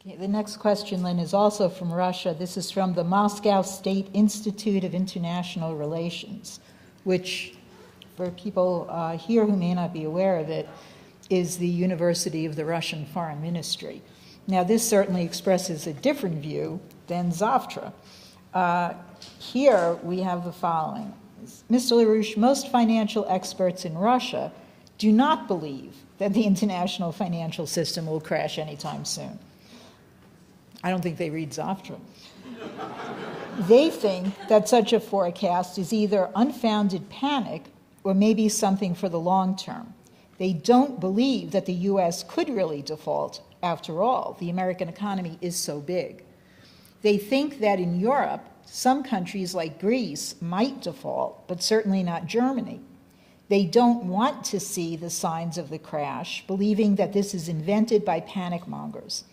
Okay, the next question, Lynn, is also from Russia. This is from the Moscow State Institute of International Relations, which, for people here who may not be aware of it, is the university of the Russian Foreign Ministry. Now, this certainly expresses a different view than Zavtra. Here we have the following. Mr. LaRouche, most financial experts in Russia do not believe that the international financial system will crash anytime soon. I don't think they read Zavtra. They think that such a forecast is either unfounded panic or maybe something for the long term. They don't believe that the U.S. could really default. After all, the American economy is so big. They think that in Europe, some countries like Greece might default, but certainly not Germany. They don't want to see the signs of the crash, believing that this is invented by panic mongers.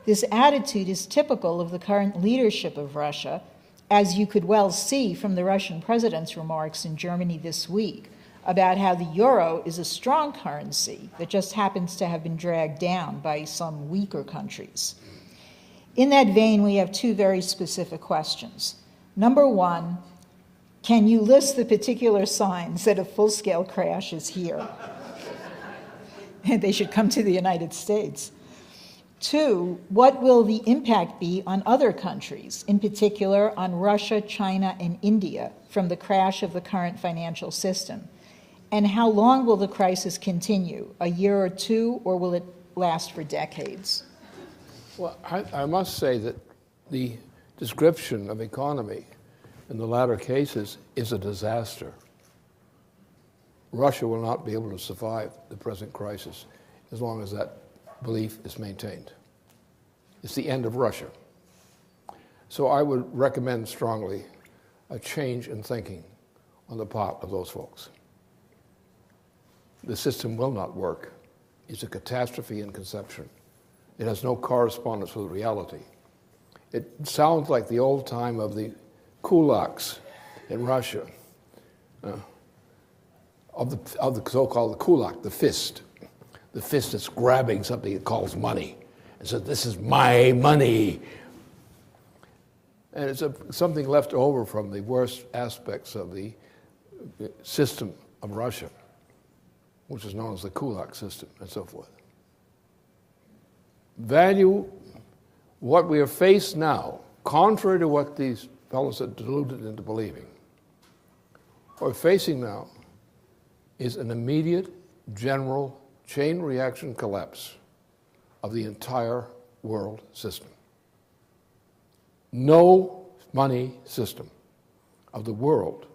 This attitude is typical of the current leadership of Russia, as you could well see from the Russian president's remarks in Germany this week about how the euro is a strong currency that just happens to have been dragged down by some weaker countries. In that vein, we have two very specific questions. Number one, can you list the particular signs that a full-scale crash is here? And they should come to the United States. Two, what will the impact be on other countries, in particular on Russia, China, and India, from the crash of the current financial system? And how long will the crisis continue? A year or two, or will it last for decades? Well, I must say that the description of economy in the latter cases is a disaster. Russia will not be able to survive the present crisis as long as that belief is maintained. It's the end of Russia. So I would recommend strongly a change in thinking on the part of those folks. The system will not work. It's a catastrophe in conception. It has no correspondence with reality. It sounds like the old time of the kulaks in Russia, of the so-called kulak, the fist that's grabbing something it calls money and says, "This is my money." And it's something left over from the worst aspects of the system of Russia, which is known as the kulak system and so forth. Value what we are faced now, contrary to what these fellows are deluded into believing. What we're facing now is an immediate, general, chain reaction collapse of the entire world system. No money system of the world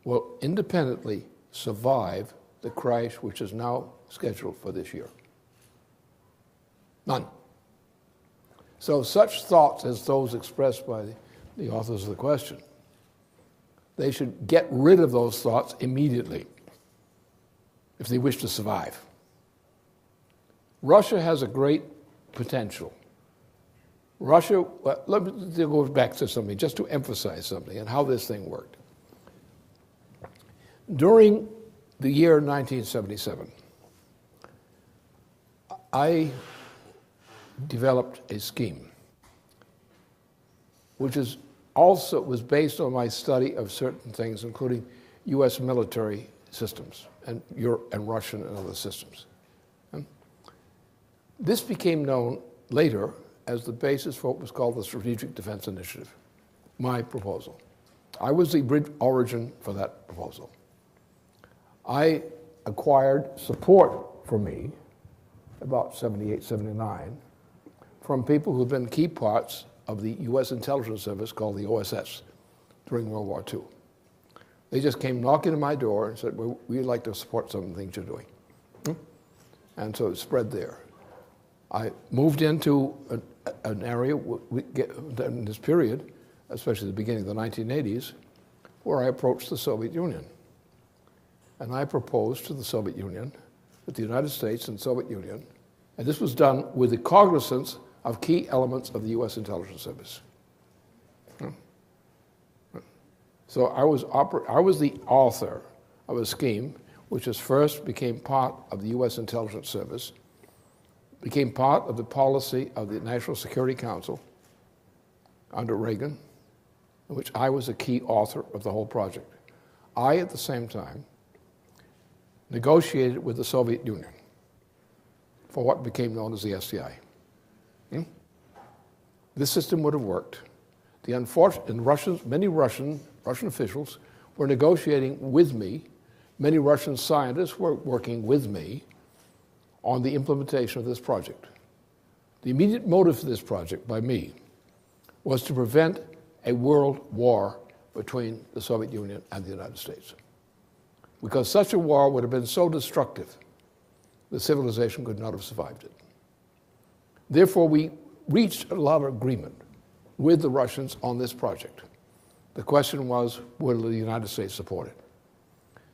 will independently survive the crash which is now scheduled for this year. None. So such thoughts as those expressed by the authors of the question, they should get rid of those thoughts immediately if they wish to survive. Russia has a great potential. Russia, let me go back to something, just to emphasize something and how this thing worked. During the year 1977, I developed a scheme which was based on my study of certain things, including U.S. military systems and Russian and other systems. This became known later as the basis for what was called the Strategic Defense Initiative, my proposal. I was the origin for that proposal. I acquired support for me about 78, 79 from people who've been key parts of the U.S. intelligence service called the OSS during World War II. They just came knocking on my door and said, well, we'd like to support some of the things you're doing. And so it spread there. I moved into an area in this period, especially the beginning of the 1980s, where I approached the Soviet Union. And I proposed to the Soviet Union that the United States and Soviet Union, and this was done with the cognizance of key elements of the U.S. intelligence service. So I was the author of a scheme which first became part of the U.S. intelligence service, became part of the policy of the National Security Council under Reagan, in which I was a key author of the whole project. I, at the same time, negotiated with the Soviet Union for what became known as the SDI. This system would have worked. Many Russian officials were negotiating with me. Many Russian scientists were working with me on the implementation of this project. The immediate motive for this project by me was to prevent a world war between the Soviet Union and the United States. Because such a war would have been so destructive that civilization could not have survived it. Therefore, we reached a lot of agreement with the Russians on this project. The question was, will the United States support it?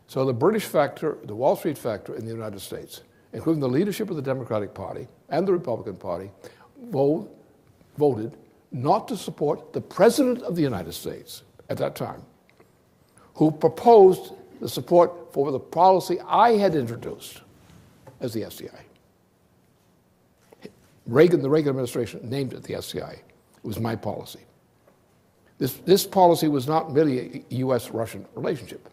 So the British factor, the Wall Street factor in the United States, including the leadership of the Democratic Party and the Republican Party, voted not to support the President of the United States at that time, who proposed the support for the policy I had introduced as the SDI. the Reagan administration named it the SDI. It was my policy. This policy was not merely a U.S.-Russian relationship.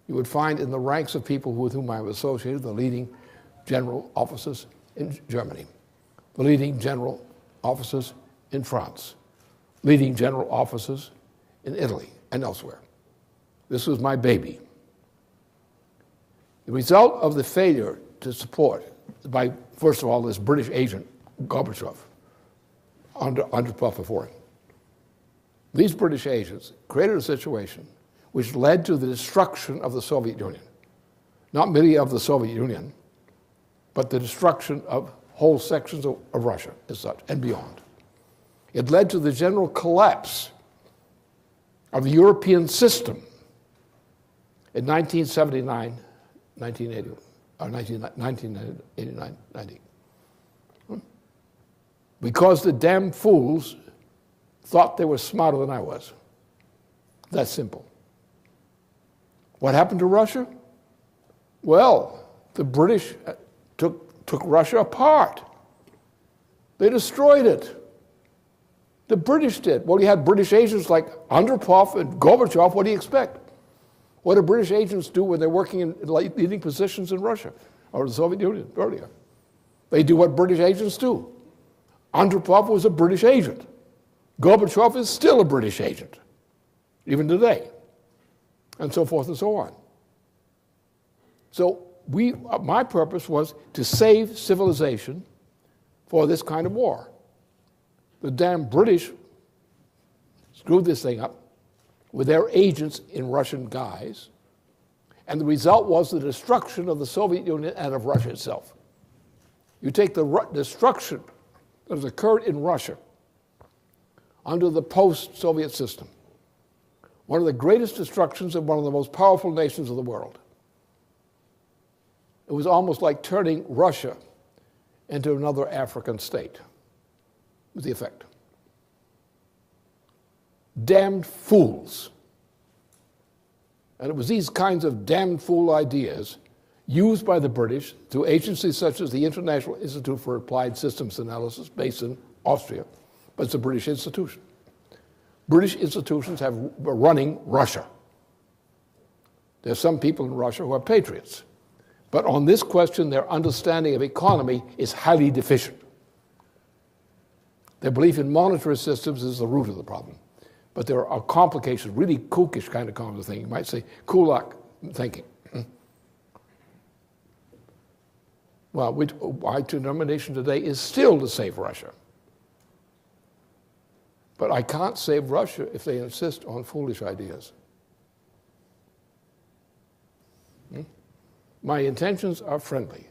You would find in the ranks of people with whom I was associated the leading general officers in Germany, the leading general officers in France, leading general officers in Italy and elsewhere. This was my baby. The result of the failure to support by, first of all, this British agent, Gorbachev, under puff before him. These British agents created a situation which led to the destruction of the Soviet Union. Not merely of the Soviet Union, but the destruction of whole sections of Russia as such, and beyond. It led to the general collapse of the European system in 1979, 1980, or 1989, 90. Because the damn fools thought they were smarter than I was. That's simple. What happened to Russia? Well, the British took Russia apart. They destroyed it. The British did. Well, you had British agents like Andropov and Gorbachev. What do you expect? What do British agents do when they're working in leading positions in Russia or the Soviet Union earlier? They do what British agents do. Andropov was a British agent. Gorbachev is still a British agent, even today, and so forth and so on. So my purpose was to save civilization for this kind of war. The damn British screwed this thing up with their agents in Russian guise, and the result was the destruction of the Soviet Union and of Russia itself. You take the destruction that has occurred in Russia under the post-Soviet system, one of the greatest destructions of one of the most powerful nations of the world. It was almost like turning Russia into another African state, was the effect. Damned fools. And it was these kinds of damned fool ideas used by the British through agencies such as the International Institute for Applied Systems Analysis, based in Austria, but it's a British institution. British institutions are running Russia. There's some people in Russia who are patriots. But on this question, their understanding of economy is highly deficient. Their belief in monetary systems is the root of the problem. But there are complications, really kookish kind of thing. You might say kulak thinking. Well, my determination today is still to save Russia. But I can't save Russia if they insist on foolish ideas. My intentions are friendly,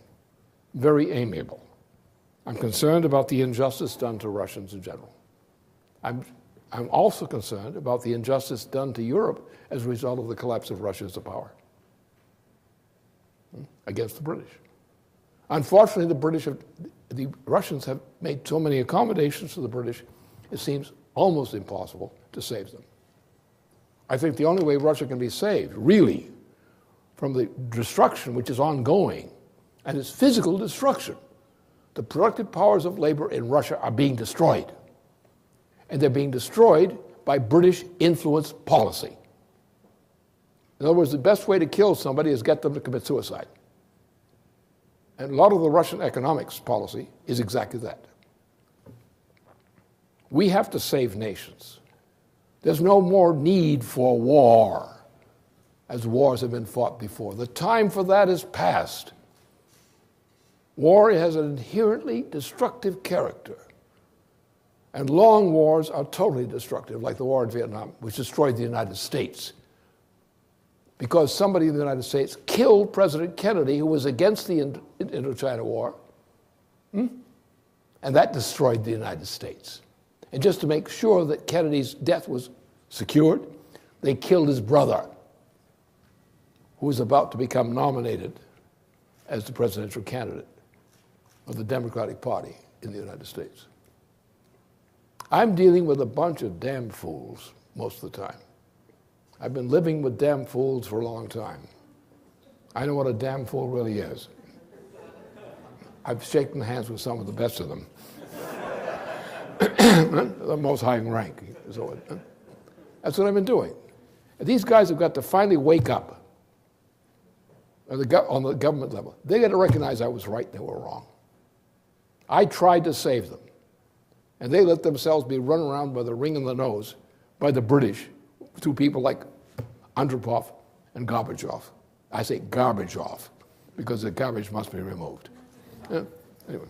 very amiable. I'm concerned about the injustice done to Russians in general. I'm also concerned about the injustice done to Europe as a result of the collapse of Russia as a power against the British. Unfortunately, the Russians have made so many accommodations to the British, it seems almost impossible to save them. I think the only way Russia can be saved, really, from the destruction which is ongoing, and it's physical destruction. the productive powers of labor in Russia are being destroyed. And they're being destroyed by British influence policy. In other words, the best way to kill somebody is get them to commit suicide. And a lot of the Russian economics policy is exactly that. We have to save nations. There's no more need for war, as wars have been fought before. The time for that is past. War has an inherently destructive character. And long wars are totally destructive, like the war in Vietnam, which destroyed the United States. Because somebody in the United States killed President Kennedy, who was against the Indochina War, and that destroyed the United States. And just to make sure that Kennedy's death was secured, they killed his brother, who was about to become nominated as the presidential candidate of the Democratic Party in the United States. I'm dealing with a bunch of damn fools most of the time. I've been living with damn fools for a long time. I know what a damn fool really is. I've shaken hands with some of the best of them. The most high in rank. So, that's what I've been doing. And these guys have got to finally wake up on the government level. They got to recognize I was right, they were wrong. I tried to save them. And they let themselves be run around by the ring in the nose by the British through people like Andropov and Gorbachev. I say Gorbachev because the garbage must be removed. Anyway.